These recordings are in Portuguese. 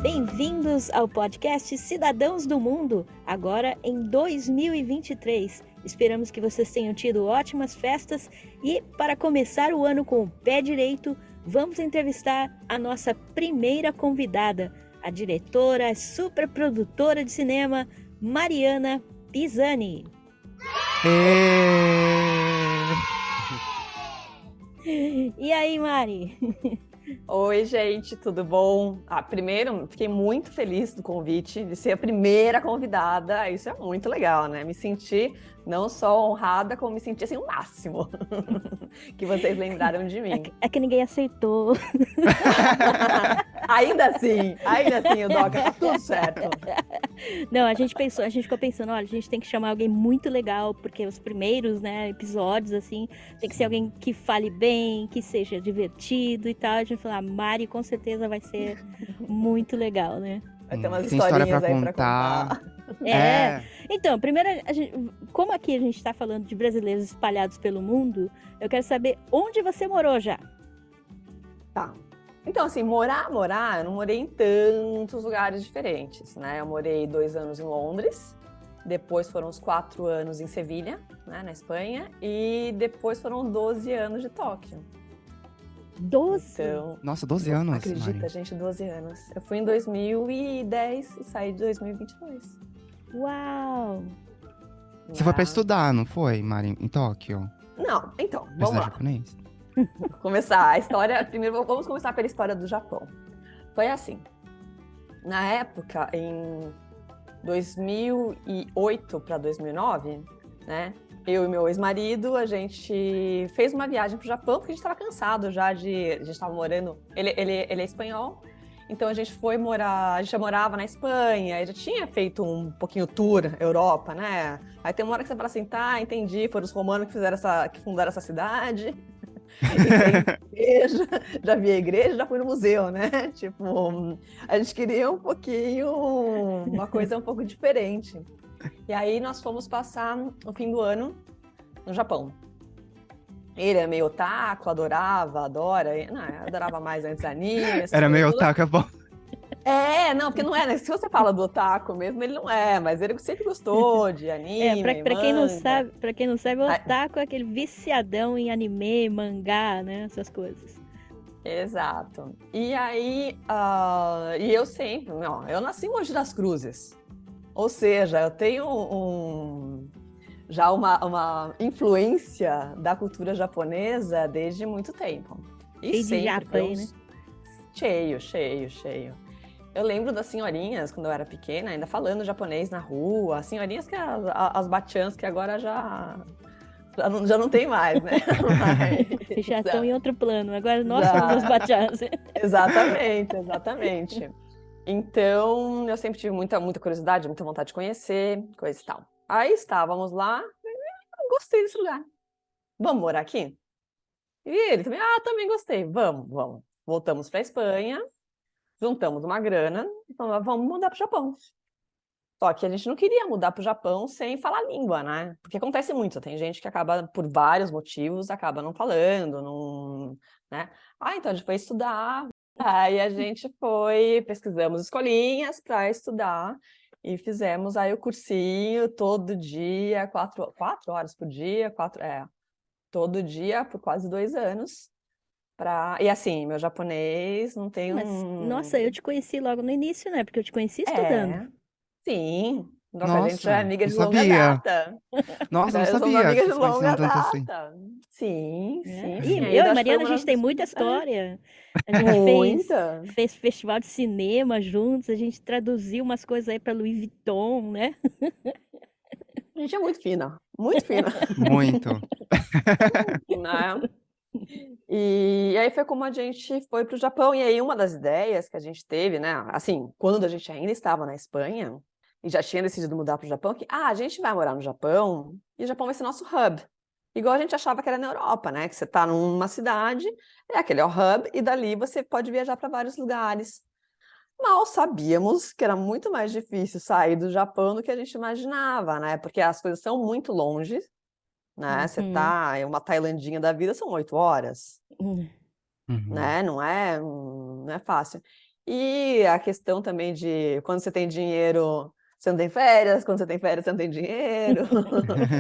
Bem-vindos ao podcast Cidadãos do Mundo, agora em 2023. Esperamos que vocês tenham tido ótimas festas e, para começar o ano com o pé direito, vamos entrevistar a nossa primeira convidada, a diretora, super produtora de cinema, Mariana Pisani. E aí, Mari? Oi, gente, tudo bom? Primeiro, fiquei muito feliz do convite, de ser a primeira convidada. Isso é muito legal, né? Me senti não só honrada, como me senti assim o máximo que vocês lembraram de mim. É que ninguém aceitou. Ainda assim, o Doca, tá tudo certo. Não, a gente ficou pensando, olha, a gente tem que chamar alguém muito legal, porque os primeiros, né, episódios, assim, tem que ser alguém que fale bem, que seja divertido e tal. A gente falou, Mari com certeza vai ser muito legal, né? Vai ter umas Tem história historinhas pra aí pra contar. É. Então, primeiro, como aqui a gente tá falando de brasileiros espalhados pelo mundo, eu quero saber onde você morou já. Tá. Então, assim, morar, eu não morei em tantos lugares diferentes, né? Eu morei 2 anos em Londres, depois foram uns 4 anos em Sevilha, né, na Espanha, e depois foram 12 anos de Tóquio. 12? Então, Nossa, 12 anos, acredita, Mari. gente, 12 anos. Eu fui em 2010 e saí de 2022. Uau! Você foi pra estudar, não foi, Mari, em Tóquio? Não, então, Pra vamos estudar lá. japonês? Começar a história. Primeiro, vamos começar pela história do Japão. Foi assim. Na época, em 2008 para 2009, né? Eu e meu ex-marido, a gente fez uma viagem para o Japão, porque a gente estava cansado já de... A gente estava morando... Ele é espanhol, então a gente foi morar... A gente já morava na Espanha, já tinha feito um pouquinho tour Europa, né? Aí tem uma hora que você fala assim, tá, entendi, foram os romanos que fundaram essa cidade. Igreja, já vi a igreja, já fui no museu, né? Tipo, a gente queria um pouquinho, uma coisa um pouco diferente. E aí nós fomos passar o fim do ano no Japão. Ele é meio otaku, adora. Não, eu adorava mais antes anime. Era meio otaku, é bom. Não, porque não é, né? Se você fala do otaku mesmo, ele não é, mas ele sempre gostou de anime, Pra quem não manga. sabe, o otaku é aquele viciadão em anime, mangá, né? Essas coisas. Exato. E aí, e eu sempre, não, eu nasci em Mogi das Cruzes. Ou seja, eu tenho já uma influência da cultura japonesa desde muito tempo. E Cheio de japa aí, né? Cheio. Eu lembro das senhorinhas, quando eu era pequena, ainda falando japonês na rua, as senhorinhas as bachans, que agora já não tem mais, né? Vocês já estão em outro plano, agora nós somos os bachás. Exatamente. Então, eu sempre tive muita curiosidade, muita vontade de conhecer, coisa e tal. Aí estávamos lá, eu gostei desse lugar. Vamos morar aqui? E ele também, também gostei, vamos. Voltamos para a Espanha, juntamos uma grana e falamos, vamos mudar para o Japão. Só que a gente não queria mudar para o Japão sem falar a língua, né? Porque acontece muito, tem gente que acaba, por vários motivos, acaba não falando, não, né? Então a gente foi estudar. Aí a gente pesquisamos escolinhas para estudar e fizemos aí o cursinho todo dia, 4 horas por dia, todo dia por quase 2 anos. E assim, meu japonês não tem Mas, nossa, eu te conheci logo no início, né? Porque eu te conheci estudando. Sim. A gente já é Nossa, amiga não de longa sabia. data. Nossa, não Somos sabia que amigas de vocês se conheciam longa tanto assim. data. Sim. E eu e Mariana, a gente tem muita história. A gente Muita. fez festival de cinema juntos, a gente traduziu umas coisas aí para Louis Vuitton, né? A gente é muito fina. Muito fina. Muito. Né? E aí foi como a gente foi para o Japão. E aí uma das ideias que a gente teve, né? Assim, quando a gente ainda estava na Espanha e já tinha decidido mudar para o Japão, que a gente vai morar no Japão e o Japão vai ser nosso hub. Igual a gente achava que era na Europa, né? Que você está numa cidade, aquele é o hub, e dali você pode viajar para vários lugares. Mal sabíamos que era muito mais difícil sair do Japão do que a gente imaginava, né? Porque as coisas são muito longe, né? Você tá em uma Tailandinha da vida, são 8 horas, Uhum. né? Não é fácil. E a questão também de quando você tem dinheiro, você não tem férias, quando você tem férias, você não tem dinheiro.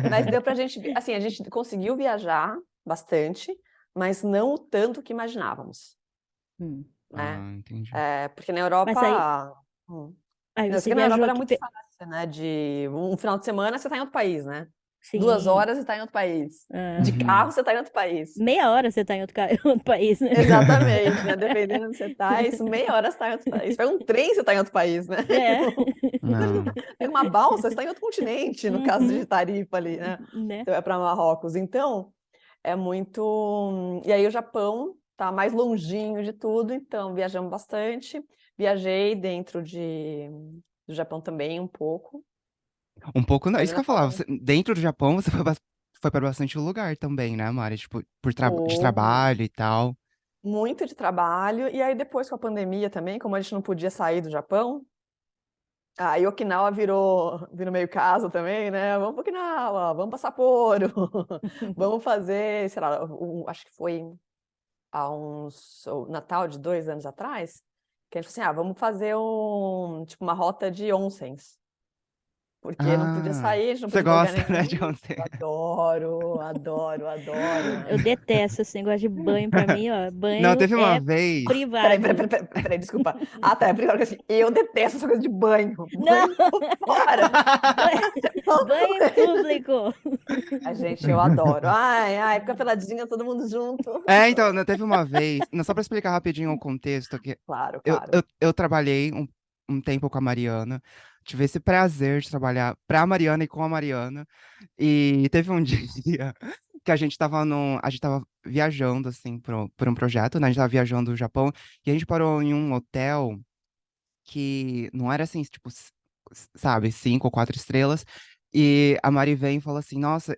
Mas deu pra gente, assim, a gente conseguiu viajar bastante, mas não o tanto que imaginávamos, Hum. né? Entendi. Porque na Mas aí, Europa. Hum. aí Não, eu sei você que na Europa viajou era aqui. muito fácil, né? De um final de semana você tá em outro país, né? 2 Sim. horas você tá em outro país. Ah, De Uhum. carro você tá em outro país. meia hora você tá em outro país, né? Exatamente, né? Dependendo de onde você tá, isso meia hora você tá em outro país. Pega um trem, você tá em outro país, né? É. Não. Pega uma balsa, você tá em outro continente, no caso Uhum, de Tarifa ali, né? né? Você vai para Marrocos. Então, é muito. E aí o Japão tá mais longinho de tudo, então viajamos bastante. Viajei dentro do Japão também um pouco. Um pouco não. A Isso que Helena eu falava. falando. Dentro do Japão, você foi para bastante lugar também, né, Mari? Tipo, de Foi trabalho e tal. muito de trabalho. E aí depois com a pandemia também, como a gente não podia sair do Japão, aí Okinawa virou meio casa também, né? Vamos para Okinawa, vamos para Sapporo, vamos fazer, sei lá, acho que foi o Natal de 2 anos atrás, que a gente falou assim, vamos fazer tipo uma rota de onsens, porque não podia Ah, sair, a gente não você podia ir pra lugar gosta, né, de nenhum. onde? Eu adoro, adoro, adoro, Eu né? detesto esse negócio de banho pra mim, ó. Não, Banho teve uma é vez. Peraí, privado. peraí, peraí, peraí, peraí, desculpa. Tá, é porque assim, eu detesto essa coisa de banho. Não! Banho, tô fora. Banho, banho em público. A gente, eu adoro. Ai, ai, fica peladinha, todo mundo junto. É, então, né, teve uma vez. Não, só pra explicar rapidinho o contexto, que Claro, eu, claro. eu, eu trabalhei um tempo com a Mariana. Tive esse prazer de trabalhar pra Mariana e com a Mariana. E teve um dia que a gente tava viajando, assim, por um projeto, né? A gente tava viajando no Japão. E a gente parou em um hotel que não era assim, tipo, sabe, 5 ou 4 estrelas. E a Mari vem e fala assim: Nossa,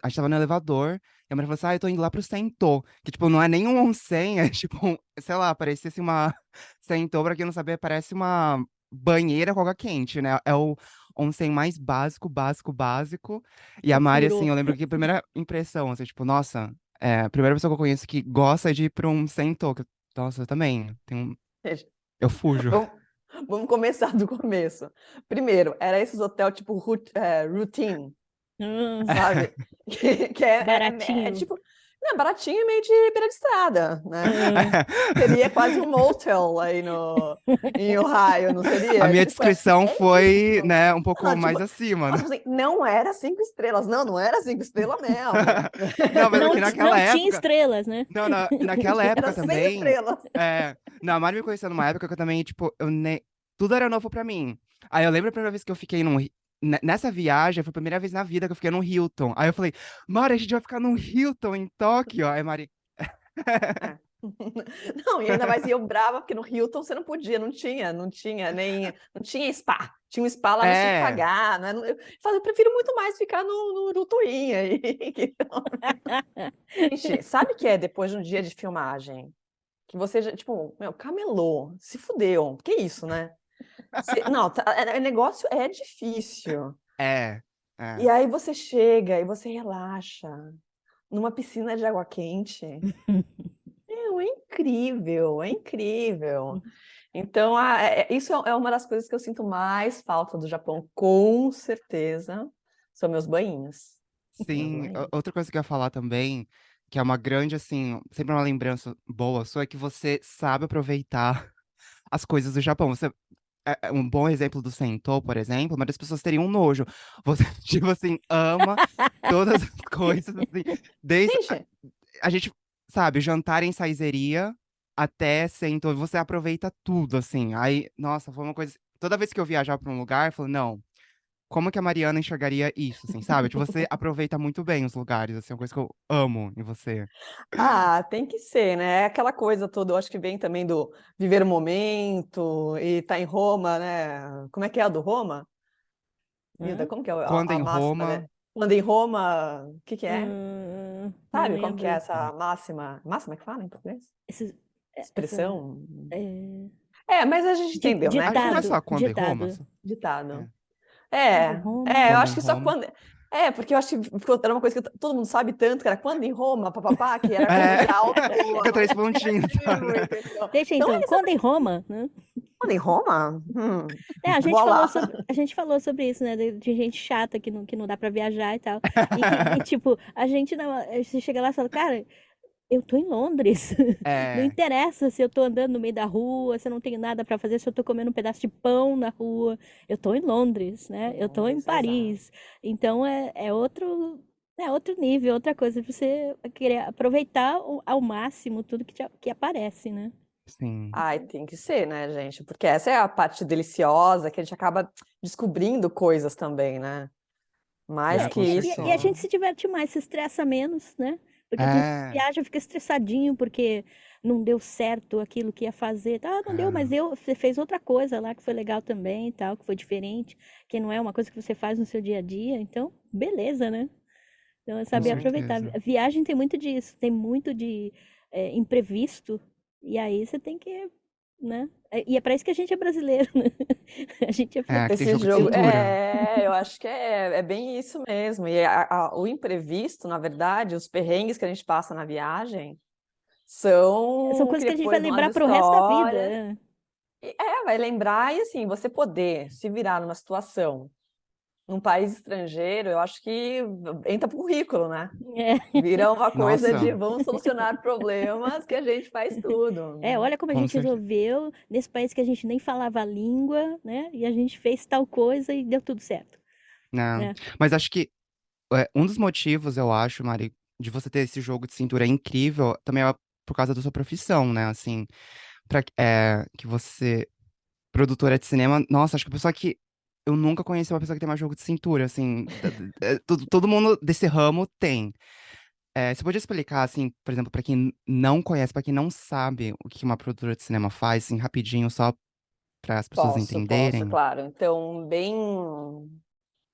a gente tava no elevador. E a Mari falou assim: Eu tô indo lá pro Sentô. Que, tipo, não é nem um onsen, é tipo, sei lá, parecia assim uma. Sentô, pra quem não sabe, parece uma banheira com água quente, né? É o onsen mais básico, básico, básico. E a Mari, assim, Furou. eu lembro que a primeira impressão, assim, tipo, nossa, a primeira pessoa que eu conheço que gosta de ir pra um Sentô. Nossa, eu também. Eu fujo. Vamos, vamos começar do começo. Primeiro, era esses hotel tipo routine, Hum, sabe? Que é baratinho. tipo, não, é baratinho e meio de beira de estrada, né? Hum, Seria quase um motel aí em Ohio, não A seria? minha Tipo, descrição é foi, isso. né, um pouco Não, tipo, mais acima, né? nossa, assim, não era 5 estrelas. Não, não era 5 estrelas mesmo. Não, mas não, aqui naquela não tinha época, estrelas, né? não, naquela Era época 100 também, estrelas. não, a Mari me conheceu numa época que eu também, tipo, tudo era novo pra mim. Aí eu lembro a primeira vez que eu fiquei nessa viagem, foi a primeira vez na vida que eu fiquei num Hilton. Aí eu falei, Mari, a gente vai ficar num Hilton em Tóquio. Aí Mari, É. Não, e ainda mais eu brava, porque no Hilton você não podia, não tinha spa. Tinha um spa lá, mas tinha que é, pagar. Né? Eu prefiro muito mais ficar no Twin aí. Gente, sabe o que é depois de um dia de filmagem? Que você já, tipo, meu, camelô, se fudeu. Que isso, né? Não, o negócio é difícil. é, E é. aí você chega e você relaxa numa piscina de água quente. É incrível, é incrível. Então, isso é uma das coisas que eu sinto mais falta do Japão, com certeza, são meus banhinhos. Meus Sim, banhinhos. outra coisa que eu ia falar também, que é uma grande, assim, sempre uma lembrança boa sua, é que você sabe aproveitar as coisas do Japão. Você é um bom exemplo do Sentô, por exemplo, mas as pessoas teriam nojo. Você, tipo assim, ama todas as coisas, assim, desde Gente, a gente, sabe, jantar em saizeria até Sentô, você aproveita tudo, assim. Aí, nossa, foi uma coisa. Toda vez que eu viajar para um lugar, eu falo, não, como que a Mariana enxergaria isso, assim, sabe? Tipo, você aproveita muito bem os lugares, assim, é uma coisa que eu amo em você. tem que ser, né? É aquela coisa toda, eu acho que vem também do viver o momento e tá em Roma, né? Como é que é a do Roma? Hilda, Hã? como que é a, Quando a em máxima, né? Roma. Quando em Roma, o que que é? Não Sabe como que é lembro. essa máxima? Máxima que fala em português? Essa, Expressão? é, Mas a gente entendeu, né? Acho que não é ditado, só quando em Roma. ditado. Ditado. É. Quando em Roma. Eu Quando acho em que só Roma. quando. Porque eu acho que era uma coisa que todo mundo sabe tanto, que era quando em Roma, papapá, que era É, coisa de alto, fica 3 pontinhos, sabe? entendeu? Deixa Então, então, quando em Roma, né? quando em Roma? A gente Vou falou lá. sobre, a gente falou sobre isso, né? De gente chata que não dá pra viajar e tal. Tipo, a gente não. Você chega lá e fala, cara, eu tô em Londres. Não É, interessa se eu tô andando no meio da rua, se eu não tenho nada pra fazer, se eu tô comendo um pedaço de pão na rua. Eu tô em Londres, né? Eu tô em Londres, exato. Paris. Então é outro nível, outra coisa pra você querer aproveitar ao máximo tudo que aparece, né? sim. Ai, tem que ser, né, gente? Porque essa é a parte deliciosa, que a gente acaba descobrindo coisas também, né? Mais Ah, que com isso. E a gente certeza. se diverte mais, se estressa menos, né? Porque tem gente que É, viaja, fica estressadinho porque não deu certo aquilo que ia fazer. Ah, não deu, mas é, você fez outra coisa lá que foi legal também, e tal, que foi diferente, que não é uma coisa que você faz no seu dia a dia. Então, beleza, né? Então, é com saber aproveitar. certeza. A viagem tem muito disso, tem muito de imprevisto, e aí você tem que, né? E é para isso que a gente é brasileiro, né? A gente é É, que tem Esse jogo de jogo, cintura. eu acho que é bem isso mesmo. E o imprevisto, na verdade, os perrengues que a gente passa na viagem, São são o que coisas que a gente vai depois vão as lembrar pro resto da vida. histórias. Vai lembrar, e assim, você poder se virar numa situação, num país estrangeiro, eu acho que entra pro currículo, né? É. Vira uma coisa de Nossa, vamos solucionar problemas que a gente faz tudo. Olha como a com gente certeza. resolveu nesse país que a gente nem falava a língua, né? E a gente fez tal coisa e deu tudo certo, Não. né? Mas acho que um dos motivos, eu acho, Mari, de você ter esse jogo de cintura incrível, também é por causa da sua profissão, né? Assim, que você, produtora de cinema, nossa, acho que a pessoa que. Eu nunca conheci uma pessoa que tem mais jogo de cintura, assim. Todo mundo desse ramo tem. Você podia explicar, assim, por exemplo, pra quem não conhece, pra quem não sabe o que uma produtora de cinema faz, assim, rapidinho, só para as pessoas Posso, entenderem? claro. Então, bem.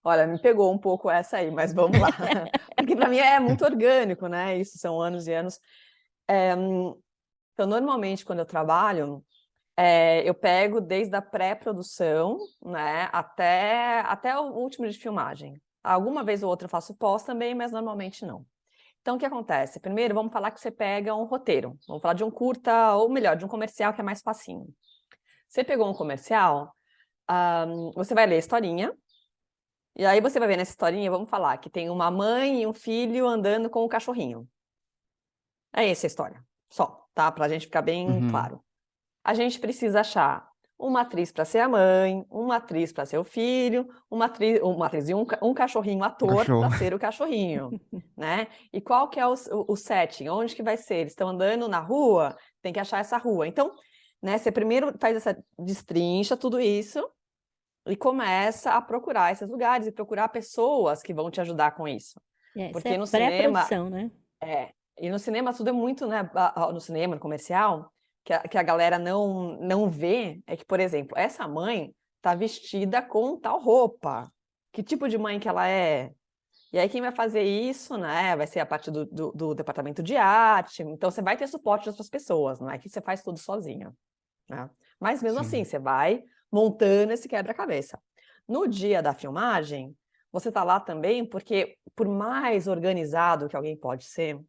Olha, me pegou um pouco essa aí, mas vamos lá. Porque para mim é muito orgânico, né? Isso são anos e anos. Então, normalmente, quando eu trabalho, eu pego desde a pré-produção, né, até o último dia de filmagem. Alguma vez ou outra eu faço pós também, mas normalmente não. Então, o que acontece? Primeiro, vamos falar que você pega um roteiro. Vamos falar de um curta, ou melhor, de um comercial que é mais facinho. Você pegou um comercial, você vai ler a historinha, e aí você vai ver nessa historinha, vamos falar que tem uma mãe e um filho andando com o cachorrinho. É essa a história, só, tá? Pra gente ficar bem Uhum. claro. A gente precisa achar uma atriz para ser a mãe, uma atriz para ser o filho, uma atriz e um cachorrinho Um ator para cachorro. ser o cachorrinho, né? E qual que é o setting? Onde que vai ser? Eles estão andando na rua? Tem que achar essa rua. Então, né, você primeiro faz essa destrincha tudo isso e começa a procurar esses lugares e procurar pessoas que vão te ajudar com isso. Isso é Porque no cinema, pré-produção, né? e no cinema tudo é muito, né? No cinema, no comercial, que a galera não vê, é que, por exemplo, essa mãe tá vestida com tal roupa. Que tipo de mãe que ela é? E aí quem vai fazer isso, né? Vai ser a parte do departamento de arte. Então você vai ter suporte de outras pessoas, não é que você faz tudo sozinha, né? Mas mesmo assim, Sim. você vai montando esse quebra-cabeça. No dia da filmagem, você tá lá também porque, por mais organizado que alguém pode ser,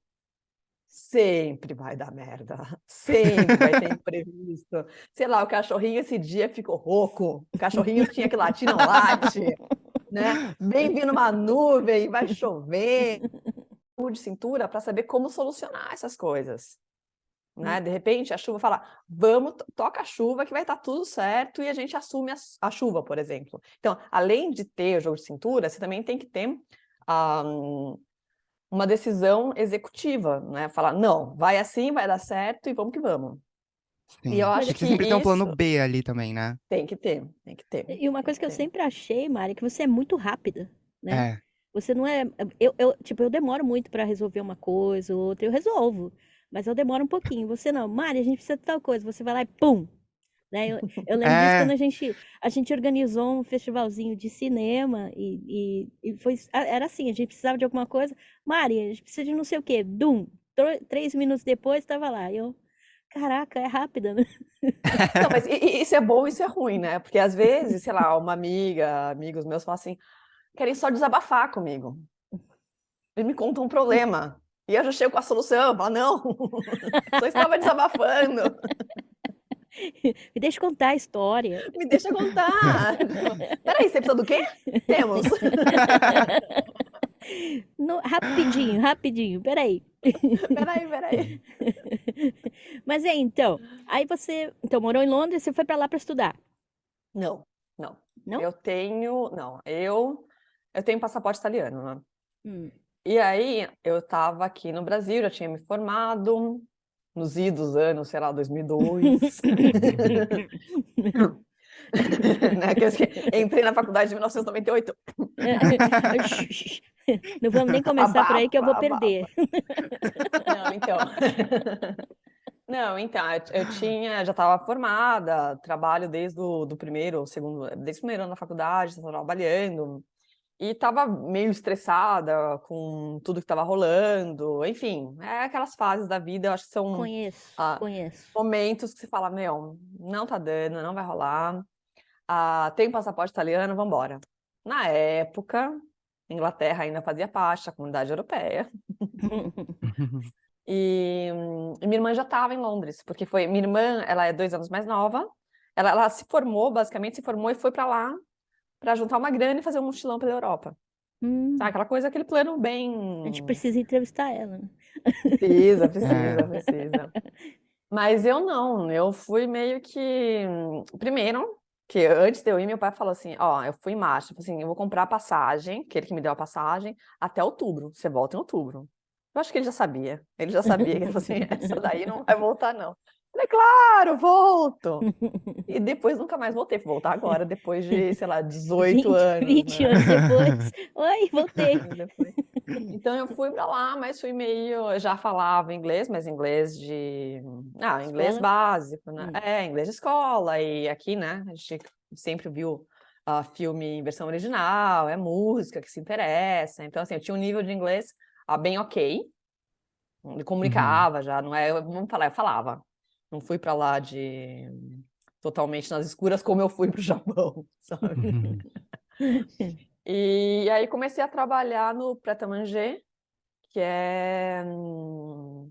sempre vai dar merda, sempre vai ter imprevisto. Sei lá, o cachorrinho esse dia ficou rouco, o cachorrinho tinha que latir, não late, né? Vem vindo uma nuvem, vai chover. De cintura para saber como solucionar essas coisas, né? De repente a chuva fala, vamos, toca a chuva que vai estar tudo certo e a gente assume a chuva, por exemplo. Então, além de ter o jogo de cintura, você também tem que ter uma decisão executiva, né? Falar, não, vai assim, vai dar certo e vamos que vamos. E eu Sim. Mas Tem acho que que sempre ter um plano isso B ali também, né? tem que ter, tem que ter, e uma tem coisa que que eu ter. sempre achei, Mari, é que você é muito rápida, né? É. Você não é. Tipo, eu demoro muito pra resolver uma coisa ou outra, eu resolvo, mas eu demoro um pouquinho. Você não, Mari, a gente precisa de tal coisa, você vai lá e pum! Né? Eu lembro disso quando É. a gente organizou um festivalzinho de cinema e foi, era assim, a gente precisava de alguma coisa. Mari, a gente precisa de não sei o quê. Dum! 3 minutos depois estava lá. Eu, caraca, é rápida, né? Não, mas isso é bom e isso é ruim, né? Porque às vezes, sei lá, uma amiga, amigos meus falam assim, querem só desabafar comigo. Eles me contam um problema. E eu já chego com a solução. Eu falo, não, só estava desabafando. Me deixa contar a história. Me deixa contar. Peraí, você precisa do quê? Temos. Rapidinho, peraí. Peraí. Mas então, aí você morou em Londres, você foi pra lá pra estudar, Não. não? Eu tenho passaporte italiano, né? Hum. E aí, eu estava aqui no Brasil, já tinha me formado, nos idos anos, sei lá, 2002. Né? Entrei na faculdade em 1998. Não vamos nem começar por aí que eu vou Abafa. perder. Não, então, já estava formada, trabalho desde o primeiro, desde o primeiro ano da faculdade, estava trabalhando, e estava meio estressada com tudo que estava rolando, enfim, aquelas fases da vida, eu acho que são Conheço. momentos que você fala, meu, não tá dando, não vai rolar, tem passaporte italiano, vamos embora. Na época, Inglaterra ainda fazia parte da Comunidade Europeia, e minha irmã já estava em Londres, porque minha irmã, ela é 2 anos mais nova, ela se formou e foi para lá para juntar uma grana e fazer um mochilão pela Europa. Sabe, aquela coisa, aquele plano bem... A gente precisa entrevistar ela, né? Precisa. Mas eu não, eu fui meio que... Primeiro, que antes de eu ir, meu pai falou assim, ó, eu fui em março, falei assim, eu vou comprar a passagem, que ele que me deu a passagem, até outubro, você volta em outubro. Eu acho que ele já sabia, que ele falou assim, essa daí não vai voltar não. Eu falei, claro, volto! E depois nunca mais voltei, vou voltar agora, depois de, sei lá, 18 anos. 20 né? anos depois. Oi, voltei. Então eu fui pra lá, mas fui meio... Eu já falava inglês, mas inglês de... inglês Escola? básico, né? Inglês de escola. E aqui, né, a gente sempre viu filme em versão original, é música que se interessa. Então, assim, eu tinha um nível de inglês bem ok. Eu comunicava já, não é... Vamos falar, eu falava. Não fui pra lá totalmente nas escuras como eu fui pro Japão, sabe? E aí comecei a trabalhar no Pret-a-Manger, que é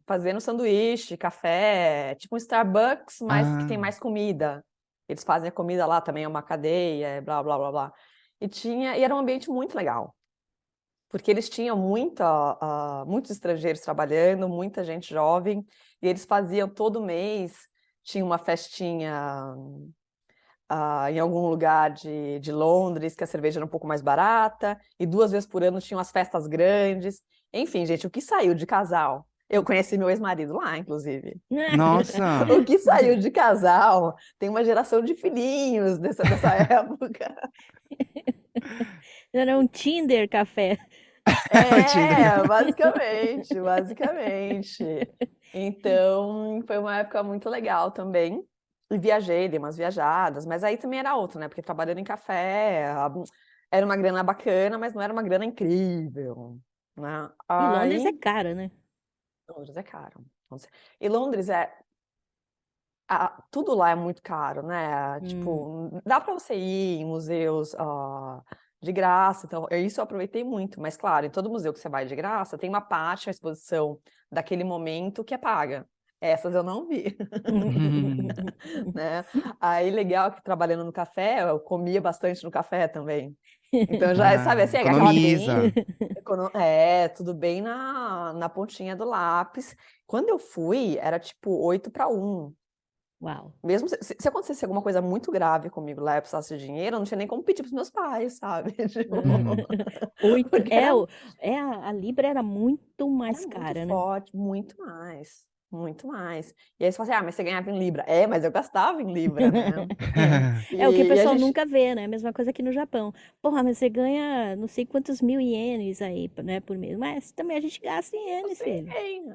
fazendo sanduíche, café, tipo um Starbucks, mas que tem mais comida. Eles fazem a comida lá também, é uma cadeia, blá, blá, blá, blá. E era um ambiente muito legal, porque eles tinham muitos estrangeiros trabalhando, muita gente jovem, e eles faziam todo mês, tinha uma festinha em algum lugar de Londres, que a cerveja era um pouco mais barata, e 2 vezes por ano tinham as festas grandes. Enfim, gente, o que saiu de casal? Eu conheci meu ex-marido lá, inclusive. Nossa! O que saiu de casal tem uma geração de filhinhos dessa época. Era um Tinder café. Basicamente. Então, foi uma época muito legal também. E viajei, dei umas viajadas, mas aí também era outro, né? Porque trabalhando em café, era uma grana bacana, mas não era uma grana incrível, né? E Londres é Aí, caro, né? Londres é caro. E Londres tudo lá é muito caro, né? Tipo, dá para você ir em museus de graça, então isso eu aproveitei muito, mas claro, em todo museu que você vai de graça, tem uma parte, uma exposição daquele momento que é paga. Essas eu não vi, né? Aí legal que trabalhando no café, eu comia bastante no café também. Então já sabe assim, aquela Economiza. tudo bem na pontinha do lápis. Quando eu fui, era tipo 8-1. Uau. Mesmo se acontecesse alguma coisa muito grave comigo lá e eu precisasse de dinheiro, eu não tinha nem como pedir pros meus pais, sabe? Tipo, porque A Libra era muito mais muito cara, né? forte, muito mais. E aí você fala assim, mas você ganhava em Libra. Mas eu gastava em Libra, né? É o que o E a pessoal gente... nunca vê, né? Mesma coisa aqui no Japão. Porra, mas você ganha não sei quantos mil ienes aí, né, por mês. Mas também a gente gasta em ienes, filho. Sim,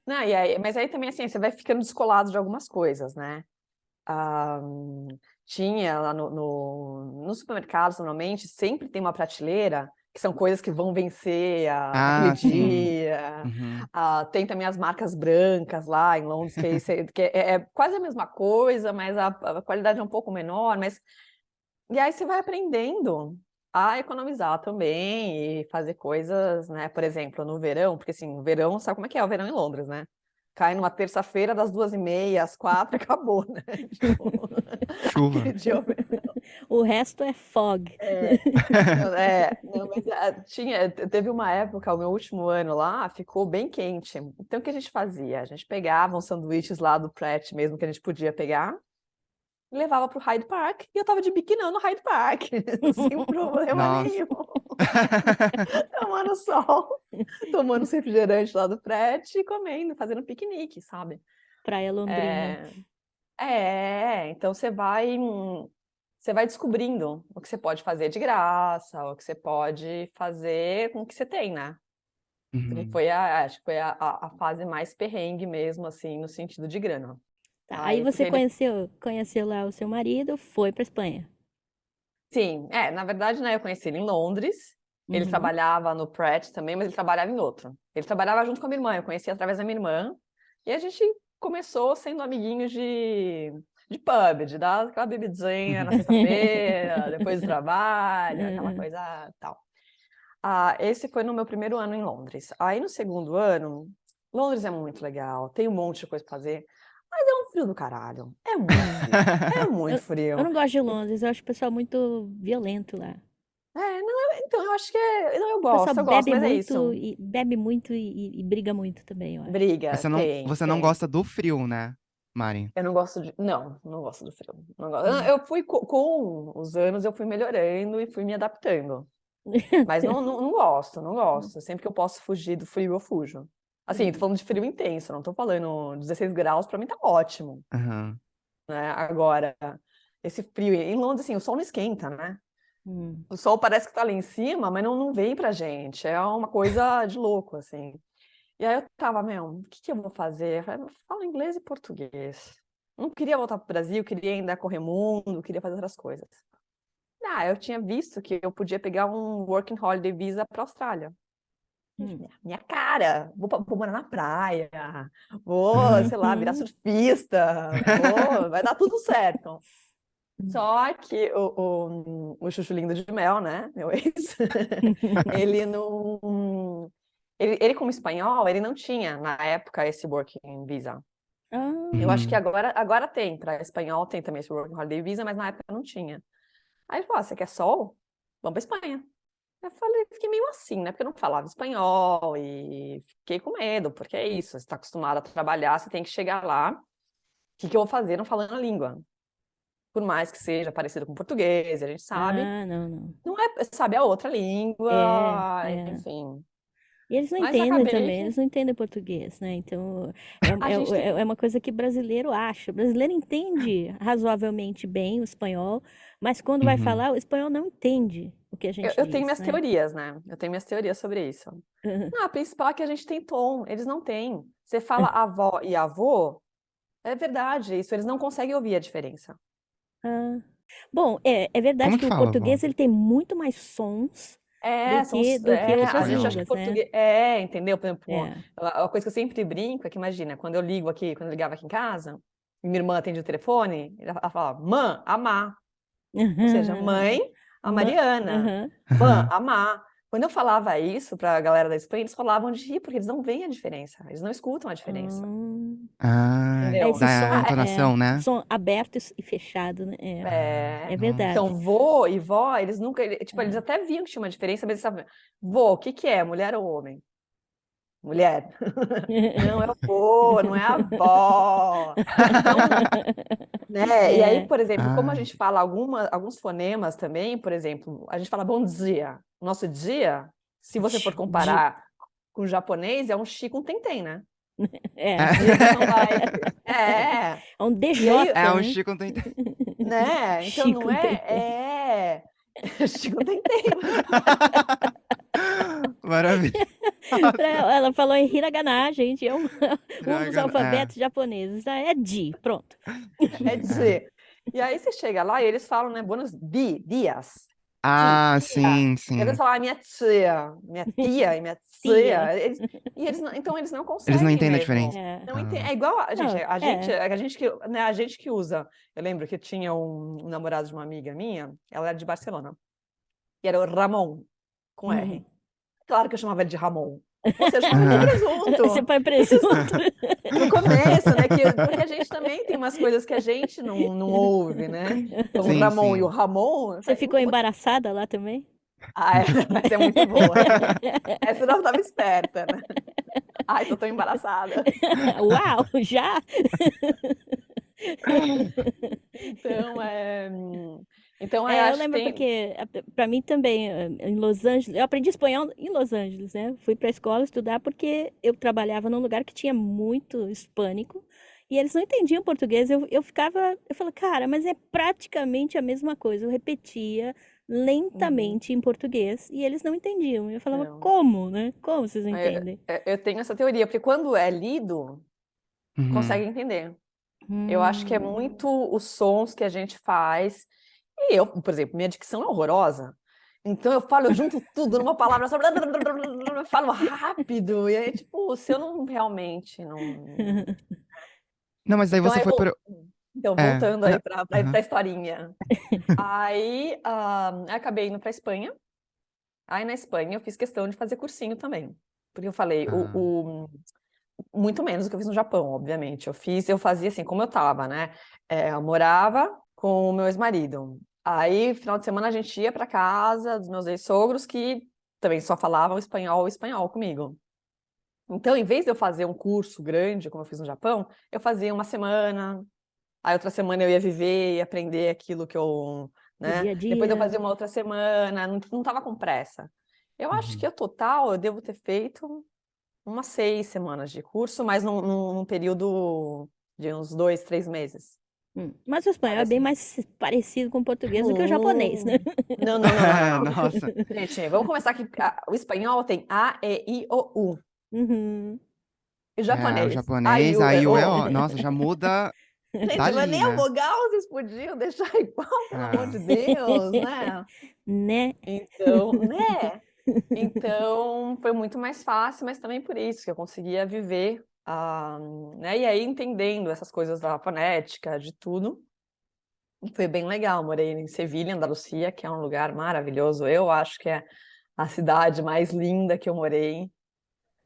Não, mas aí também, assim, você vai ficando descolado de algumas coisas, né? Tinha lá no supermercado, normalmente, sempre tem uma prateleira que são coisas que vão vencer aquele Sim. dia. Uhum. Tem também as marcas brancas lá em Londres, que é quase a mesma coisa, mas a qualidade é um pouco menor. E aí você vai aprendendo a economizar também e fazer coisas, né? Por exemplo, no verão, porque assim, o verão, sabe como é que é o verão em Londres, né? Cai numa terça-feira das 2h30 às 4h, acabou, né? Tipo, Chuva. aquele dia. O resto é fog. É, não, mas teve uma época, o meu último ano lá, ficou bem quente. Então, o que a gente fazia? A gente pegava uns sanduíches lá do Pret mesmo, que a gente podia pegar, e levava pro Hyde Park, e eu tava de biquinão no Hyde Park, sem problema Nossa. nenhum. Tomando sol, tomando esse refrigerante lá do Pret e comendo, fazendo piquenique, sabe? Praia Londrina. Então você vai descobrindo o que você pode fazer de graça, o que você pode fazer com o que você tem, né? Porque Uhum. acho que foi a fase mais perrengue mesmo, assim, no sentido de grana. Tá, aí Porque você conheceu lá o seu marido, foi pra Espanha. sim, na verdade, né, eu conheci ele em Londres, ele Uhum. trabalhava no Pret também, mas ele trabalhava em outro. Ele trabalhava junto com a minha irmã, eu conheci através da minha irmã, e a gente começou sendo amiguinhos de pub, de dar aquela bebidinha na sexta-feira, depois do trabalho, aquela Uhum. coisa tal. Esse foi no meu primeiro ano em Londres. Aí no segundo ano, Londres é muito legal, tem um monte de coisa pra fazer, mas é um frio do caralho. É muito frio. É muito Eu frio. não gosto de Londres, eu acho o pessoal muito violento lá. Não, então eu acho que não, O pessoal eu gosto, bebe mas é muito isso. e briga muito também, eu acho. Mas Briga, tem, você não tem. gosta do frio, né, Mari? Eu não gosto de. Não gosto do frio. Não gosto. Hum. Eu fui com os anos, eu fui melhorando e fui me adaptando. Mas não gosto, não gosto. Sempre que eu posso fugir do frio, eu fujo. Assim, tô falando de frio intenso, não tô falando 16 graus, pra mim tá ótimo, Aham. né? Agora, esse frio. Em Londres, assim, o sol não esquenta, né? Hum. O sol parece que tá lá em cima, mas não vem pra gente. É uma coisa de louco, assim. E aí eu tava, o que eu vou fazer? Eu falei, falo inglês e português. Não queria voltar pro Brasil, queria ainda correr mundo, queria fazer outras coisas. Eu tinha visto que eu podia pegar um Working Holiday Visa pra Austrália. Hum. Minha cara, vou morar na praia, vou, sei lá, virar Uhum. surfista, vai dar tudo certo. Só que o Chuchu Lindo de Mel, né, meu ex, ele não... Ele, como espanhol, ele não tinha, na época, esse Working Visa. Ah, Eu acho que Uhum. agora tem, para espanhol tem também esse Working Holiday Visa, mas na época não tinha. Aí ele falou, você quer sol? Vamos para Espanha. Eu falei, fiquei meio assim, né? Porque eu não falava espanhol e fiquei com medo, porque é isso, você está acostumado a trabalhar, você tem que chegar lá. O que eu vou fazer não falando a língua? Por mais que seja parecido com português, a gente sabe, não, não. não é, sabe, a outra É, língua, é. enfim. E eles não Mas entendem acabei também, que eles não entendem português, né? Então, a gente tem. é uma coisa que brasileiro acha. O brasileiro entende razoavelmente bem o espanhol, mas quando vai Uhum. falar, o espanhol não entende o que a gente Eu tenho diz, minhas né? teorias, né? Eu tenho minhas teorias sobre isso. A principal é que a gente tem tom, eles não têm. Você fala avó e avô, é verdade isso, eles não conseguem ouvir a diferença. Ah. Bom, é verdade Como que que o fala, vó? português ele tem muito mais sons É, são, do que a outras gente acha que línguas, né? português. Entendeu? Por exemplo, É. a coisa que eu sempre brinco é que, imagina, quando eu ligava aqui em casa, e minha irmã atende o telefone, ela fala, mãe, amar. Ou seja, mãe, a Mariana. Aham. Mãe, Aham. amar. Quando eu falava isso para a galera da Espanha, eles falavam de rir, porque eles não veem a diferença, eles não escutam a diferença. Hum. Ah, Entendeu? Esse da som, entonação, né? som aberto e fechado, né? Ah, É nossa. verdade. Então, vô e vó, eles nunca. Tipo, eles É. até viam que tinha uma diferença, mas eles estavam. Vô, o que que é? Mulher ou homem? Mulher. Não é o vô, não é a avó. Então, né? E aí, É. por exemplo, como a Ah, gente fala alguns fonemas também, por exemplo, a gente fala bom dia. O nosso dia, se você for De- comparar com o japonês, é um chi com tentem, né? É. E eles não vai. É. É um E aí, DJ, é um né? Chico tem. né? Então Chico não é. Tentém. Chi com tentem. Maravilhosa. Ela falou em hiragana, gente. É um dos Dragon, é. alfabetos japoneses. É Di, pronto. É É. dizer. E aí você chega lá e eles falam, né? Buenos dias. Ah, Tia. sim, Eles sim. falam, minha tia e minha Tia. tia. Então eles não Eles não conseguem entendem a mesmo. diferença. É. Não entende. Ah. É igual Não, a gente que, né, a gente que usa. Eu lembro que tinha um namorado de uma amiga minha, ela era de Barcelona. e era o Ramon, com R. Uhum. Claro que eu chamava ele de Ramon. Ou seja, chamava ele de Você presunto. põe presunto. No começo, né? Porque a gente também tem umas coisas que a gente não ouve, né? Então, o Sim, Ramon e o sim. Ramon, eu Você falei, ficou embaraçada lá também? essa é muito boa. Essa eu não estava esperta, né? Ai, tô tão embaraçada. Uau, já? Então, então eu Eu acho que lembro tem. porque, para mim também, em Los Angeles, eu aprendi espanhol em Los Angeles, né? Fui para a escola estudar porque eu trabalhava num lugar que tinha muito hispânico e eles não entendiam português. Eu ficava, eu falei, cara, mas é praticamente a mesma coisa. Eu repetia Uhum, lentamente em português e eles não entendiam. Eu falava, não. como, né? Como vocês não entendem? Eu tenho essa teoria, porque quando é lido, Uhum. consegue entender. Eu acho que é Hum. muito os sons que a gente faz. E eu, por exemplo, minha dicção é horrorosa. Então eu junto tudo numa palavra só, falo rápido. E aí, tipo, se eu não realmente não. Não, mas daí Então, você aí, foi pro. então É. voltando aí Não. para Aham. a historinha. Aí acabei indo para Espanha. Aí na Espanha eu fiz questão de fazer cursinho também. Porque eu falei, Ah. muito menos do que eu fiz no Japão, obviamente. Eu fazia assim, como eu tava, né? Eu morava com o meu ex-marido. Aí, final de semana, a gente ia para casa dos meus ex-sogros, que também só falavam espanhol comigo. Então, em vez de eu fazer um curso grande, como eu fiz no Japão, eu fazia uma semana, aí outra semana eu ia viver e aprender aquilo que eu, O né? dia a Depois eu dia. fazia uma outra semana, não tava com pressa. Eu acho que Uhum. o total eu devo ter feito umas 6 semanas de curso, mas num período de uns 2, 3 meses. Mas o espanhol Sabe é bem assim? mais parecido com o português do que o japonês, né? Hum. Não, não, não, não, não. Nossa. Gente, vamos começar aqui. O espanhol tem A, E, I, O, U. Uhum. E o É, o japonês, A, I, japonês, U, E, aí o O. EO. Nossa, já muda Gente, mas dali, nem a né? vogal vocês podiam deixar igual, pelo amor de É. Deus, né? Né? Então, né? Então, foi muito mais fácil, mas também por isso que eu conseguia viver, né? E aí, entendendo essas coisas da fonética, de tudo, foi bem legal. Morei em Sevilha, Andalucia, que é um lugar maravilhoso. Eu acho que é a cidade mais linda que eu morei.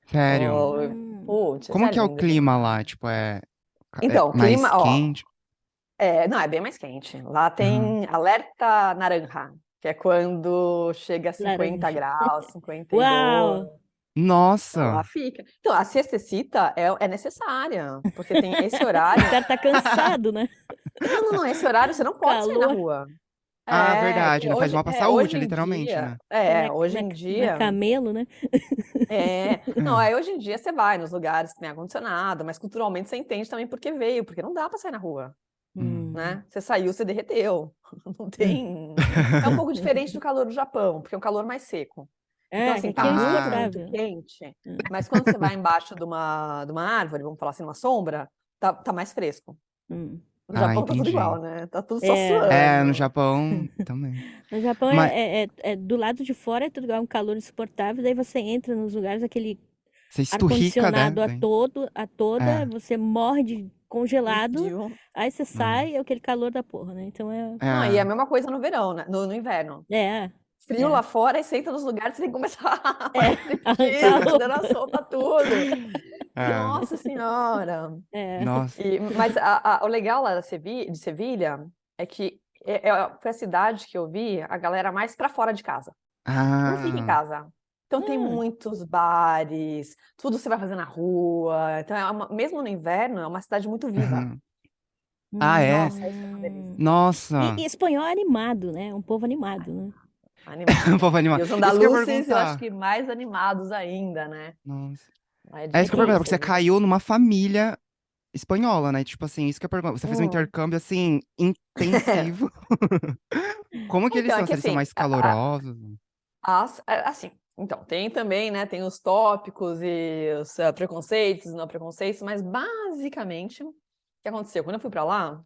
Sério. Oh, Hum. putz, Como é que é o lindo clima lá? demais. Tipo, é Então, o mais clima, ó, quente? não, é bem mais quente. Lá Aham. tem alerta naranja, que é quando chega a 50 Laranja. graus, 52. Uau! Então, lá Nossa. fica. Então, a siestecita é necessária, porque tem esse O horário. cara tá cansado, né? Não, não, não, esse horário você não pode sair na Calor. rua. Ah, Que verdade, não faz mal pra hoje saúde, em literalmente, dia, né? hoje em Não é dia, camelo, né? não, aí hoje em dia você vai nos lugares que tem ar-condicionado, mas culturalmente você entende também porque veio, porque não dá pra sair na rua, Hum. Hum. né? Você saiu, você derreteu. Não tem. É um pouco diferente do calor do Japão, porque é um calor mais seco. Então, É, que assim, tá aqui é muito, Ah, muito insuportável. quente, mas quando você vai embaixo de uma árvore, vamos falar assim, uma sombra, tá mais fresco. Hum. No ah, Japão tá tudo igual, entendi. né? Tá tudo só É, É, no suando. Japão também. no Japão Mas é do lado de fora é tudo igual, um calor insuportável, daí você entra nos lugares, aquele você esturrica, né? ar-condicionado a toda, É. você morre de De congelado, frio. aí você Hum. sai, é aquele calor da porra, né? Então é, Não, e é a É. mesma coisa no verão, né? No inverno. é, Frio é, lá fora, e você entra nos lugares, você tem que começar a é, fazer arrancar a striptease, tirando a roupa. sopa, tudo. É. Nossa Senhora! É. Nossa. Mas o legal lá de Sevilha é que foi a cidade que eu vi a galera mais para fora de casa. Não fica em Ah. casa. Então tem Ah, muitos bares, tudo você vai fazer na rua. Então, mesmo no inverno, é uma cidade muito viva. Aham. Ah, é? Nossa, isso é uma delícia. hum. Nossa. E espanhol é animado, né? Um povo animado, né? Animado. O povo E animado. os Isso que eu ia andaluces, eu acho perguntar. que mais animados ainda, né? Nossa. É É isso que eu ia perguntar, porque você difícil, viu? caiu numa família espanhola, né? Tipo assim, isso que eu ia perguntar. Você fez um Hum. intercâmbio, assim, intensivo. Como que eles Então, é são? que Se eles são assim, mais calorosos? assim, então, tem também, né, tem os tópicos e os preconceitos e não preconceitos, mas basicamente, o que aconteceu? Quando eu fui para lá,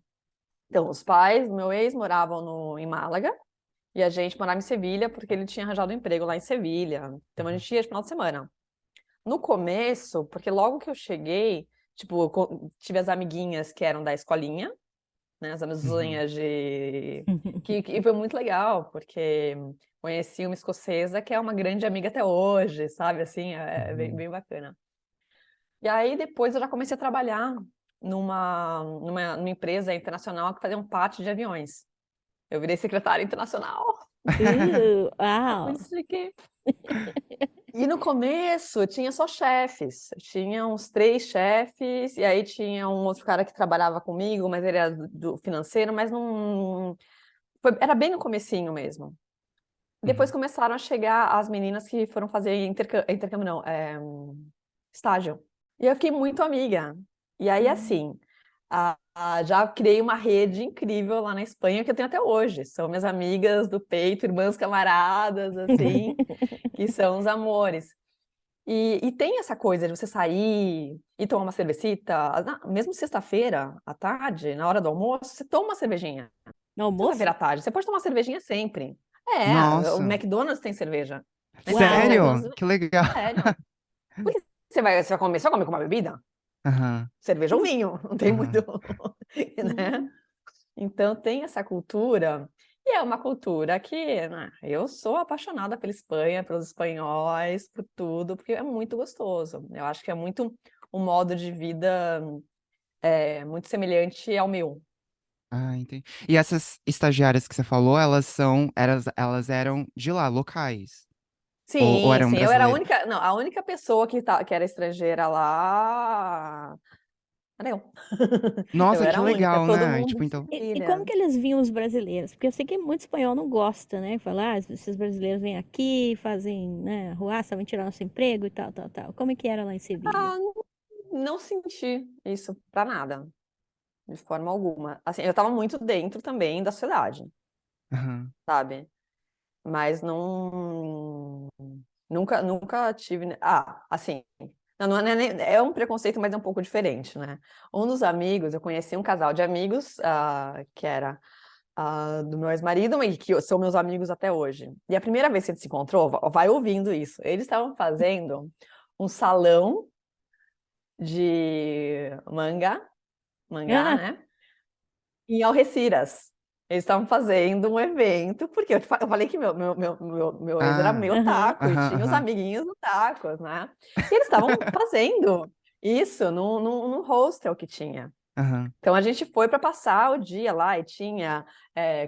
então, os pais do meu ex moravam em Málaga e a gente morava em Sevilha porque ele tinha arranjado um emprego lá em Sevilha. Então, a gente ia de final de semana. No começo, porque logo que eu cheguei, tipo, tive as amiguinhas que eram da escolinha, né? As Uhum. amizuinhas que foi muito legal, porque conheci uma escocesa que é uma grande amiga até hoje, sabe? Assim, é bem, Uhum. bem bacana. E aí depois eu já comecei a trabalhar numa empresa internacional que fazia parte de aviões. Eu virei secretária internacional. Uau! Muito chique. E no começo tinha só chefes, tinha uns 3 chefes, e aí tinha um outro cara que trabalhava comigo, mas ele era do financeiro, mas não. Era bem no comecinho mesmo. Depois Uhum. começaram a chegar as meninas que foram fazer intercâmbio, não, estágio. E eu fiquei muito amiga. E aí, Hum. assim, já criei uma rede incrível lá na Espanha que eu tenho até hoje. São minhas amigas do peito, irmãs camaradas, assim, que são os amores. E tem essa coisa de você sair e tomar uma cervecita, mesmo sexta-feira à tarde, na hora do almoço, você toma uma cervejinha. No Sexta-feira almoço? à tarde, você pode tomar uma cervejinha sempre. O Nossa, McDonald's tem cerveja. Na Espanha, o Uau! McDonald's sério? Que legal. é sério. Porque você vai comer com uma bebida? Aham, Cerveja ou vinho, não tem muito, aham. né? Hum. Então tem essa cultura, e é uma cultura que, né, eu sou apaixonada pela Espanha, pelos espanhóis, por tudo, porque é muito gostoso. Eu acho que é muito um modo de vida muito semelhante ao meu. Ah, entendi. E essas estagiárias que você falou, elas eram de lá, locais? Ou Sim, eram sim, eu era a brasileiras? única, não, a única pessoa que era estrangeira lá era eu. Eu Nossa, que era a única, legal, todo né? E, mundo tipo, de então. E como família. que eles viam os brasileiros? Porque eu sei que muito espanhol não gosta, né? Falar, esses brasileiros vêm aqui, fazem, né, arruaça, vêm tirar nosso emprego e tal, tal, tal. Como é que era lá em Sevilha? Ah, não senti isso pra nada, de forma alguma. Assim, eu estava muito dentro também da sociedade, Aham, sabe? Mas nunca tive. Assim, não é, é um preconceito, mas é um pouco diferente, né? Um dos amigos, eu conheci um casal de amigos, que era do meu ex-marido, e que são meus amigos até hoje. E a primeira vez que a gente se encontrou, vai ouvindo isso. Eles estavam fazendo um salão de mangá, Ah, né? Em Algeciras. Eles estavam fazendo um evento, porque eu falei que meu ex era ah, meu aham. taco, e aham, tinha os aham, amiguinhos do tacos, né? E eles estavam fazendo isso num hostel que tinha. aham. Então a gente foi para passar o dia lá e tinha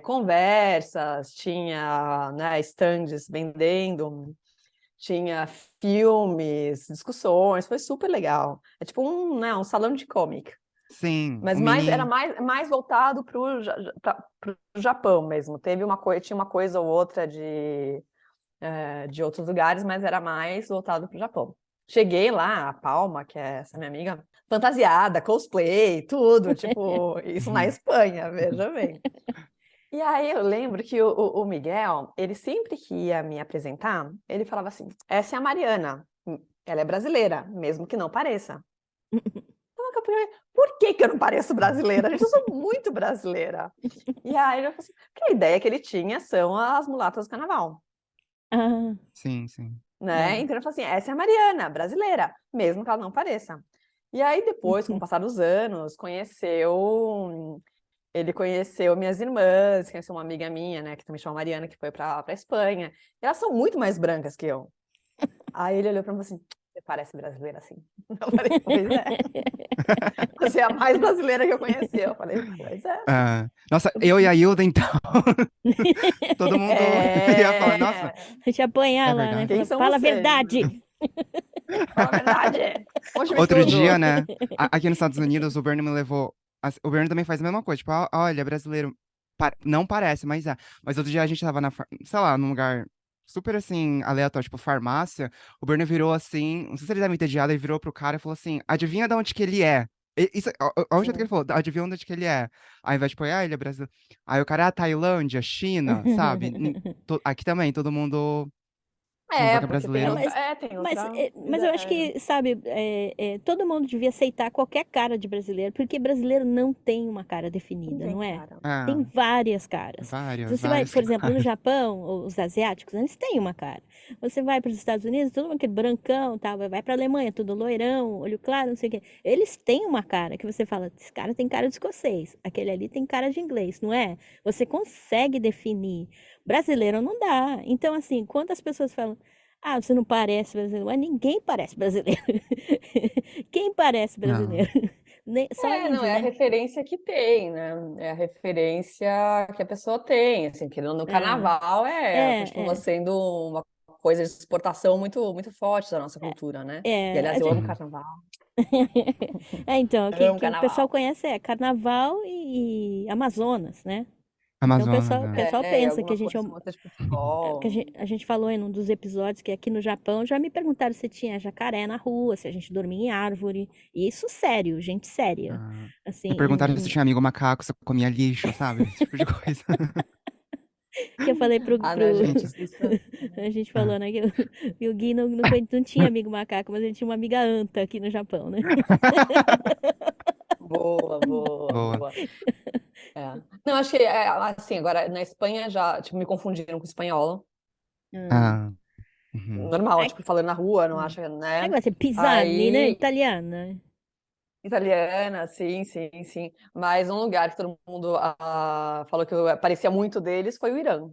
conversas, tinha, né, stands vendendo, tinha filmes, discussões, foi super legal. É tipo um salão de comic. Sim, Mas o era mini. mais voltado para o Japão mesmo. Tinha uma coisa ou outra de outros lugares, mas era mais voltado para o Japão. Cheguei lá, a Palma, que é essa minha amiga, fantasiada, cosplay, tudo, tipo, isso na Uhum, Espanha, veja bem. E aí eu lembro que o Miguel, ele sempre que ia me apresentar, ele falava assim: essa é a Mariana, ela é brasileira, mesmo que não pareça. Então, por que que eu não pareço uhum. brasileira? Gente, eu sou muito brasileira. E aí eu falei assim, porque a ideia que ele tinha são as mulatas do carnaval, Ah, Sim, sim. né? é. Então ele falou assim, essa é a Mariana, brasileira, mesmo que ela não pareça. E aí depois, com o passar dos anos, ele conheceu minhas irmãs, conheceu uma amiga minha, né, que também chama Mariana, que foi para Espanha. E elas são muito mais brancas que eu. Aí ele olhou para mim e falou assim, você parece brasileira assim. Eu falei, pois é. Você é a mais brasileira que eu conheci. Eu falei, pois é. Ah, nossa, eu e a Hilda, então, todo mundo ia falar, nossa, Deixa eu apanhar é lá, né? Quem verdade. são Fala a vocês? verdade. Fala a verdade. Conte-me Outro tudo. dia, né, aqui nos Estados Unidos, o Bernie me levou. O Bernie também faz a mesma coisa, tipo, olha, é brasileiro. Não parece, mas é. Mas outro dia a gente tava sei lá, num lugar super assim, aleatório, tipo, farmácia. O Bernie virou assim, não sei se ele deve ter entediado, ele virou pro cara e falou assim: adivinha de onde que ele é? Isso, olha o jeito que ele falou, adivinha onde que ele é? Aí, ao invés de tipo, ele é brasileiro. Aí o cara, Tailândia, China, sabe? Aqui também, todo mundo. Um vaca porque tem brasileira. outra. Mas, Tem mas, outra mas eu acho ideia. que, sabe, todo mundo devia aceitar qualquer cara de brasileiro, porque brasileiro não tem uma cara Não definida, tem, não é? cara. Tem Ah, várias caras. Se várias, você vai, várias por exemplo, no caras. Japão, os asiáticos, eles têm uma cara. Você vai para os Estados Unidos, todo mundo aquele brancão, tal, vai para a Alemanha, tudo loirão, olho claro, não sei o quê. Eles têm uma cara que você fala, esse cara tem cara de escocês, aquele ali tem cara de inglês, não é? Você consegue definir. Brasileiro não dá. Então, assim, quantas pessoas falam, ah, você não parece brasileiro, mas ninguém parece brasileiro. Quem parece Não. brasileiro? Só Não, índio, é a né? referência que tem, né? É a referência que a pessoa tem, assim, que no Ah, carnaval continua é. sendo uma coisa de exportação muito, muito forte da nossa cultura, né? E, É, aliás, eu amo Uhum. carnaval, então, o que, amo que o pessoal carnaval. conhece é Carnaval e Amazonas, né? Então, Amazonas, o né? pessoal E pensa que a alguma gente é coisa, um, uma outra de que futebol. a gente falou em um dos episódios que aqui no Japão já me perguntaram se tinha jacaré na rua, se a gente dormia em árvore. E isso sério, gente séria. Ah, Assim, me perguntaram se tinha amigo macaco, se eu comia lixo, sabe? Esse tipo de coisa. que eu falei Ah, não, pro gente, isso. a gente Ah. falou, né, que o Gui não tinha amigo macaco, mas ele tinha uma amiga anta aqui no Japão, né? Boa, boa, Boa. boa. Não, acho que, assim, agora na Espanha já, tipo, me confundiram com espanhola. Hum. Ah, uhum. Normal, Ai, tipo, falando na rua, não hum. acha, Ai, né? vai ser pisani, né? Aí, Italiana. italiana, sim, sim, sim. Mas um lugar que todo mundo falou que eu parecia muito deles foi o Irã.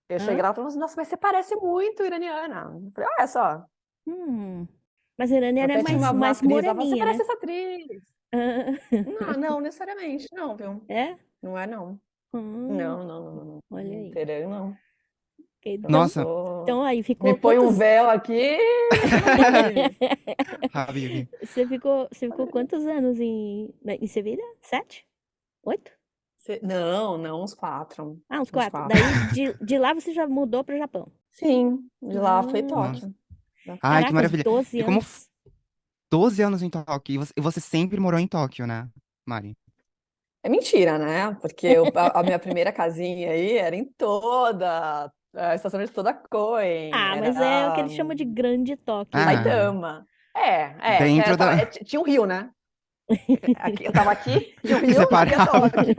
Eu cheguei Hã? lá e falei, nossa, mas você parece muito iraniana. Eu falei, olha só. Hum. Mas a iraniana é Até tinha Ah, uma mais atriz lá, falou, você moreninha, parece né? essa atriz. Ah, Não, não necessariamente, não, viu? é? Não é, não. Hum, Não, não, não, não. olha Não. aí. Teran, não. Eu Então, nossa, sou... então aí Me ficou põe um quantos... véu aqui, você não vai ver. Habib. Você ficou quantos anos em Sevilha? 7? 8? Não, não, uns 4. Ah, uns Uns 4. 4. Daí de lá você já mudou para o Japão. Sim, de lá foi Ah, Nossa. Tóquio. Ai, que caraca, maravilha. 12 E como anos. 12 anos em Tóquio, e você sempre morou em Tóquio, né, Mari? É mentira, né? Porque a minha primeira casinha aí era em toda a estação de toda Koen, Ah, mas é o que era eles chamam de Grande Tóquio, né? Ah, Saitama. dentro da... Tinha um rio, né? Aqui, eu tava aqui, tinha um que rio, aqui é separava. Tóquio.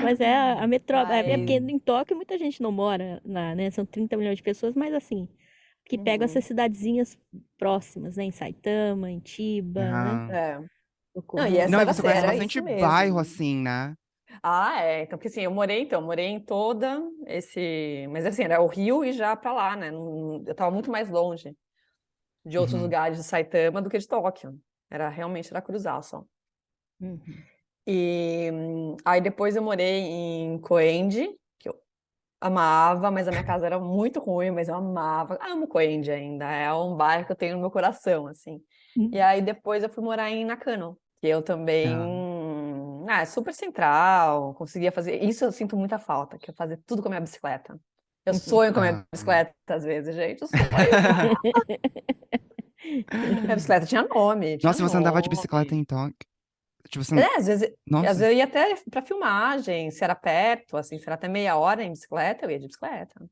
Mas é a metrópole. É porque Mas. em Tóquio muita gente não mora lá, né? São 30 milhões de pessoas, mas assim, que pegam essas Uhum, cidadezinhas próximas, né? Em Saitama, em Chiba, né? Ah. é. Não, e Yokohama. Não, essa e você conhece era bastante isso bairro, mesmo. assim, né? Então, porque assim, eu morei em toda esse. Mas assim, era o Rio e já pra lá, né? Eu tava muito mais longe de outros Uhum. lugares de Saitama do que de Tóquio. Era cruzar só. Uhum. E aí depois eu morei em Koenji, que eu amava, mas a minha casa era muito ruim, mas eu amava. Amo Koenji ainda, é um bairro que eu tenho no meu coração, assim. E aí depois eu fui morar em Nakano, que eu também. Ah. É super central, conseguia fazer. Isso eu sinto muita falta, que é fazer tudo com a minha bicicleta. Eu sonho com a minha Ah. bicicleta às vezes, gente. Eu sonho. Minha bicicleta tinha nome, tinha Nossa, você andava de bicicleta nome. em Tóquio? Tipo, você... Às vezes Nossa. eu ia até para filmagem, se era perto, assim, se era até meia hora em bicicleta, eu ia de bicicleta.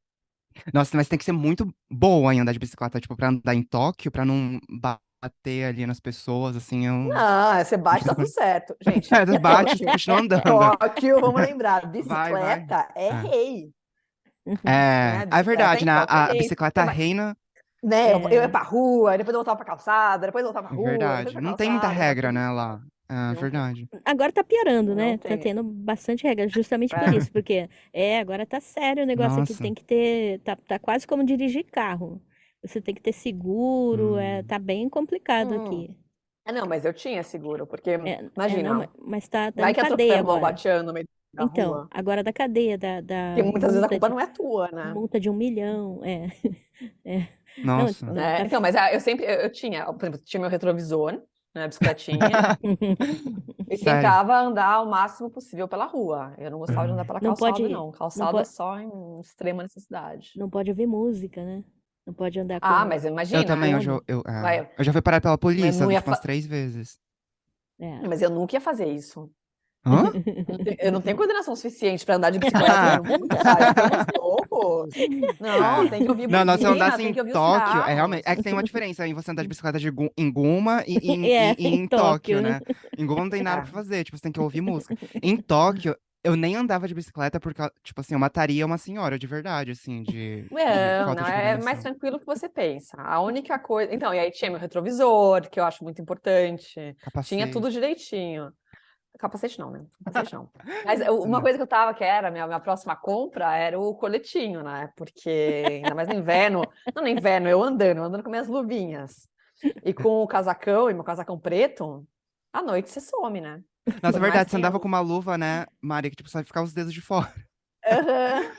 Nossa, mas tem que ser muito boa em andar de bicicleta, tipo, pra andar em Tóquio, pra não bater ali nas pessoas, assim, eu... Não, você bate, tá tudo certo. Gente, Bate e Tóquio, continua andando. Tóquio, vamos lembrar, Vai, vai. bicicleta é É, rei, né? é Bicicleta verdade, em né? Tóquio é A rei. bicicleta reina, Né, eu ia É, pra rua, depois eu voltava pra calçada, depois eu voltava pra é rua, depois verdade. pra Não tem muita calçada, era regra, tudo né, bicicleta. lá. É Não tem, verdade. agora tá piorando, não né? Tá tem. tendo bastante regra, justamente por isso, porque agora tá sério o negócio aqui, Nossa. tem que ter, tá quase como dirigir carro. Você tem que ter seguro, Hum. tá bem complicado Hum. aqui. Não, mas eu tinha seguro, porque, Não, imagina, mas tá vai em que cadeia atropela uma agora. batiana no meio da Então, rua. agora da cadeia, Porque da muitas vezes a culpa não é tua, né? multa de 1 milhão, é. Não, Nossa. Então, mas eu sempre, eu tinha, por exemplo, tinha meu retrovisor, né, bicicletinha, e Sério. tentava andar o máximo possível pela rua. Eu não gostava de andar Ah. pela não calçada, pode, não. não Calçada pode, só em extrema necessidade. não pode ouvir música, né? Não pode andar Mas Eu imagina, também, fone. eu já fui parar pela mas polícia, não ia tipo, umas fa... 3 vezes. É. mas eu nunca ia fazer isso. Hã? Eu não tenho coordenação suficiente para andar de bicicleta no mundo, sabe? Estamos loucos. Não, É. tem que ouvir Não, se você buzina, andasse tem em que ouvir os Tóquio, carros. realmente. É que tem uma diferença em você andar de bicicleta em Guma e Em em Tóquio, Tóquio, né? né? Em Guma não tem nada É. pra fazer, tipo, você tem que ouvir música. Em Tóquio, eu nem andava de bicicleta porque, tipo assim, eu mataria uma senhora de verdade, assim, de Não, falta não, de é mais coordenação. tranquilo que você pensa. A única coisa. Então, e aí tinha meu retrovisor, que eu acho muito importante. Tinha tudo Capacete. direitinho. Capacete não, né? Capacete não. Mas uma Não. coisa que eu tava, que era minha próxima compra, era o coletinho, né? Porque ainda mais no inverno. Não no inverno, eu andando com minhas luvinhas. E com o casacão, e meu casacão preto, à noite você some, né? Nossa, é Por mais verdade, você que andava tenha. com uma luva, né, Mari, que tipo, só ficar os dedos de fora. Aham.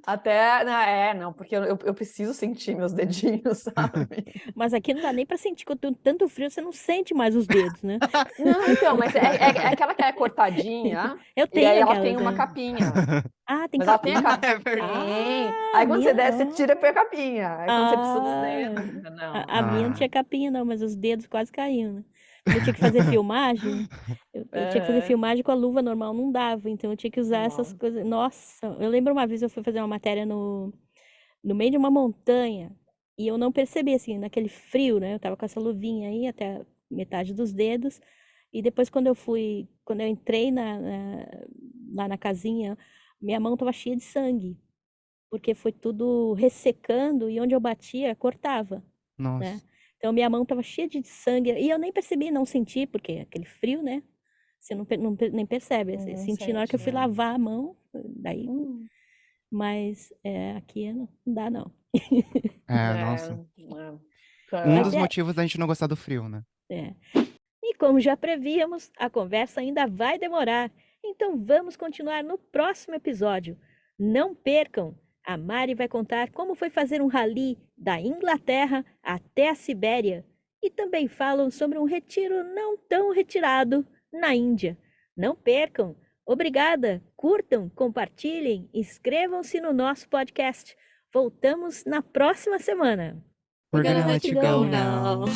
Até. Não, porque eu preciso sentir meus dedinhos, sabe? Mas aqui não dá nem pra sentir, quando tem tanto frio, você não sente mais os dedos, né? Não, então, mas é aquela que é cortadinha, Eu e aí tenho ela tem aquelas, uma é. capinha. Ah, tem Mas ela tem a capinha? capinha. É verdade. Tem. Ah, Aí a quando você minha. desce, você tira e põe a capinha. Aí quando você precisa dos Ah, dedos. Não. a minha não Ah. tinha capinha, não, mas os dedos quase caíam, né? Quando eu tinha que fazer filmagem, eu tinha que fazer Aham. filmagem com a luva normal, não dava, então eu tinha que usar essas Não. coisas. Nossa, eu lembro uma vez eu fui fazer uma matéria no meio de uma montanha e eu não percebi, assim, naquele frio, né? Eu tava com essa luvinha aí até a metade dos dedos. E depois, quando eu entrei lá na casinha, minha mão tava cheia de sangue, porque foi tudo ressecando e onde eu batia, cortava, né? Nossa. Então, minha mão tava cheia de sangue e eu nem percebi, não senti, porque aquele frio, né? Você nem percebe. Você Não senti na hora que eu sente, fui né? lavar a mão, daí. Hum. Mas aqui não dá, não. É, É, nossa. Um Mas dos motivos da gente não gostar do frio, né? é. E como já prevíamos, a conversa ainda vai demorar. Então vamos continuar no próximo episódio. Não percam! A Mari vai contar como foi fazer um rally da Inglaterra até a Sibéria. E também falam sobre um retiro não tão retirado na Índia. Não percam! Obrigada! Curtam, compartilhem, inscrevam-se no nosso podcast. Voltamos na próxima semana. We're gonna let you go now. now.